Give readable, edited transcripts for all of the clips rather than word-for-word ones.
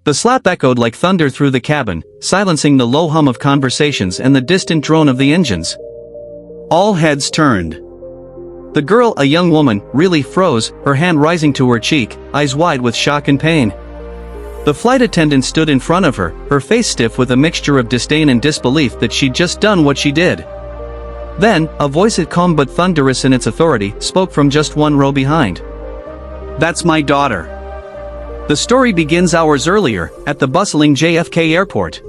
The slap echoed like thunder through the cabin, silencing the low hum of conversations and the distant drone of the engines. All heads turned. The girl, a young woman, really froze, her hand rising to her cheek, eyes wide with shock and pain. The flight attendant stood in front of her, her face stiff with a mixture of disdain and disbelief that she'd just done what she did. Then, a voice calm but thunderous in its authority, spoke from just one row behind. "That's my daughter." The story begins hours earlier, at the bustling JFK airport.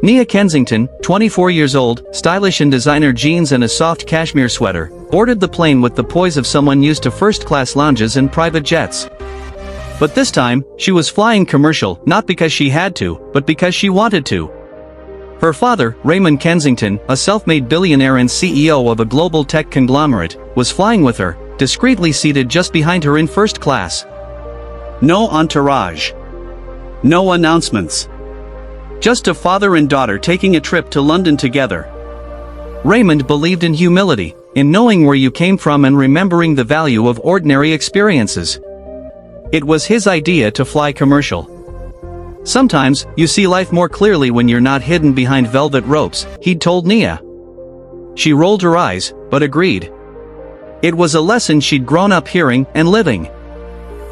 Nia Kensington, 24 years old, stylish in designer jeans and a soft cashmere sweater, boarded the plane with the poise of someone used to first-class lounges and private jets. But this time, she was flying commercial, not because she had to, but because she wanted to. Her father, Raymond Kensington, a self-made billionaire and CEO of a global tech conglomerate, was flying with her, discreetly seated just behind her in first class. No entourage. No announcements. Just a father and daughter taking a trip to London together. Raymond believed in humility, in knowing where you came from and remembering the value of ordinary experiences. It was his idea to fly commercial. "Sometimes, you see life more clearly when you're not hidden behind velvet ropes," he'd told Nia. She rolled her eyes, but agreed. It was a lesson she'd grown up hearing and living.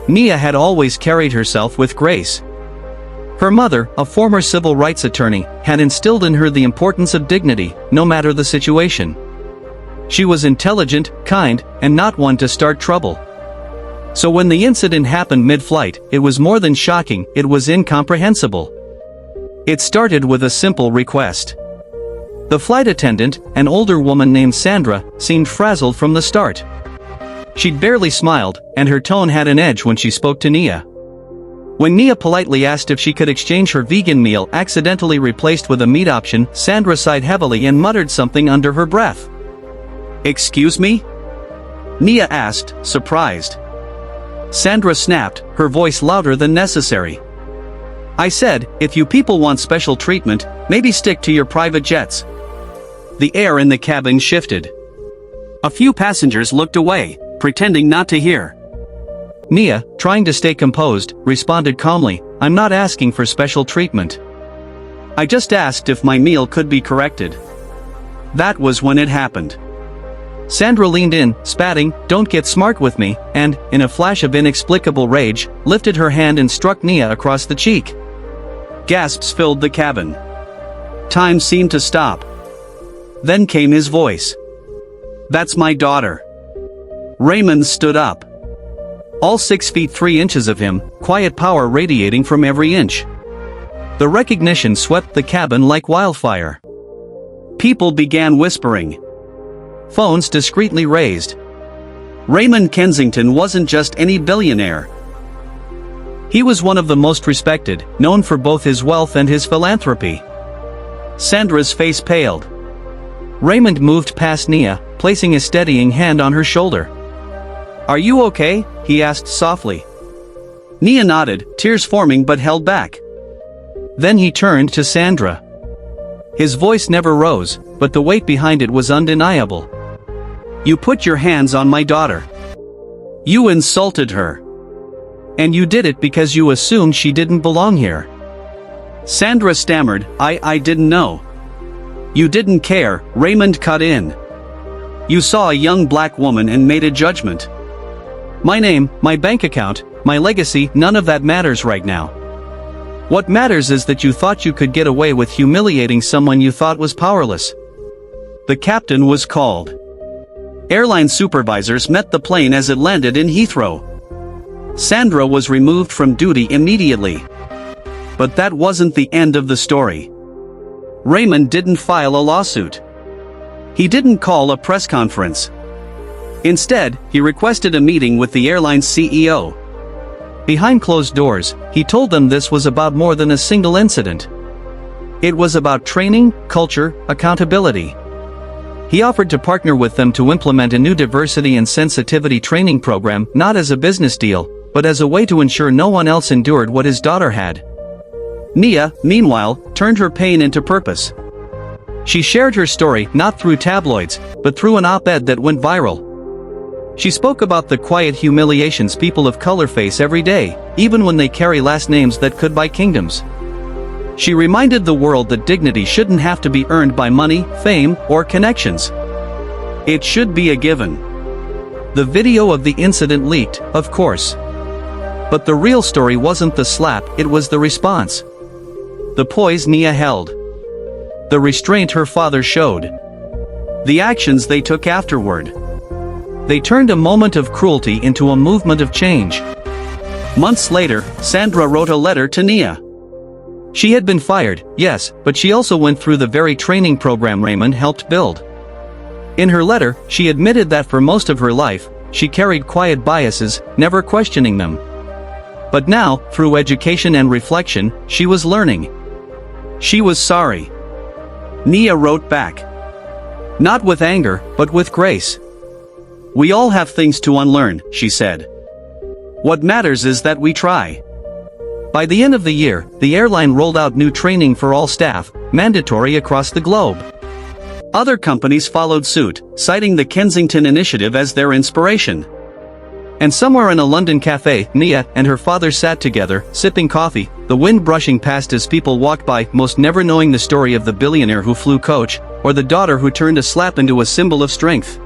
Nia had always carried herself with grace. Her mother, a former civil rights attorney, had instilled in her the importance of dignity, no matter the situation. She was intelligent, kind, and not one to start trouble. So when the incident happened mid-flight, it was more than shocking, it was incomprehensible. It started with a simple request. The flight attendant, an older woman named Sandra, seemed frazzled from the start. She'd barely smiled, and her tone had an edge when she spoke to Nia. When Nia politely asked if she could exchange her vegan meal accidentally replaced with a meat option, Sandra sighed heavily and muttered something under her breath. "Excuse me?" Nia asked, surprised. Sandra snapped, her voice louder than necessary. "I said, if you people want special treatment, maybe stick to your private jets." The air in the cabin shifted. A few passengers looked away, pretending not to hear. Nia, trying to stay composed, responded calmly, "I'm not asking for special treatment. I just asked if my meal could be corrected." That was when it happened. Sandra leaned in, spatting, "Don't get smart with me," and, in a flash of inexplicable rage, lifted her hand and struck Nia across the cheek. Gasps filled the cabin. Time seemed to stop. Then came his voice. "That's my daughter." Raymond stood up. All 6 feet 3 inches of him, quiet power radiating from every inch. The recognition swept the cabin like wildfire. People began whispering. Phones discreetly raised. Raymond Kensington wasn't just any billionaire. He was one of the most respected, known for both his wealth and his philanthropy. Sandra's face paled. Raymond moved past Nia, placing a steadying hand on her shoulder. "Are you okay?" he asked softly. Nia nodded, tears forming but held back. Then he turned to Sandra. His voice never rose, but the weight behind it was undeniable. "You put your hands on my daughter. You insulted her. And you did it because you assumed she didn't belong here." Sandra stammered, I didn't know." "You didn't care," Raymond cut in. "You saw a young black woman and made a judgment. My name, my bank account, my legacy, none of that matters right now. What matters is that you thought you could get away with humiliating someone you thought was powerless." The captain was called. Airline supervisors met the plane as it landed in Heathrow. Sandra was removed from duty immediately. But that wasn't the end of the story. Raymond didn't file a lawsuit. He didn't call a press conference. Instead, he requested a meeting with the airline's CEO. Behind closed doors, he told them this was about more than a single incident. It was about training, culture, accountability. He offered to partner with them to implement a new diversity and sensitivity training program, not as a business deal, but as a way to ensure no one else endured what his daughter had. Nia, meanwhile, turned her pain into purpose. She shared her story not through tabloids, but through an op-ed that went viral. She spoke about the quiet humiliations people of color face every day, even when they carry last names that could buy kingdoms. She reminded the world that dignity shouldn't have to be earned by money, fame, or connections. It should be a given. The video of the incident leaked, of course. But the real story wasn't the slap, it was the response. The poise Nia held. The restraint her father showed. The actions they took afterward. They turned a moment of cruelty into a movement of change. Months later, Sandra wrote a letter to Nia. She had been fired, yes, but she also went through the very training program Raymond helped build. In her letter, she admitted that for most of her life, she carried quiet biases, never questioning them. But now, through education and reflection, she was learning. She was sorry. Nia wrote back. Not with anger, but with grace. We all have things to unlearn, she said. What matters is that we try. By the end of the year, the airline rolled out new training for all staff, mandatory across the globe. Other companies followed suit, citing the Kensington Initiative as their inspiration. And somewhere in a London cafe, Nia and her father sat together, sipping coffee, the wind brushing past as people walked by, most never knowing the story of the billionaire who flew coach, or the daughter who turned a slap into a symbol of strength.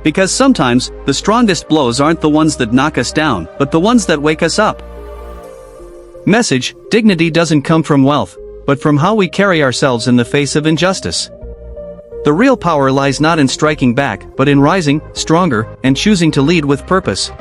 Because sometimes, the strongest blows aren't the ones that knock us down, but the ones that wake us up. Message: dignity doesn't come from wealth, but from how we carry ourselves in the face of injustice. The real power lies not in striking back, but in rising, stronger, and choosing to lead with purpose.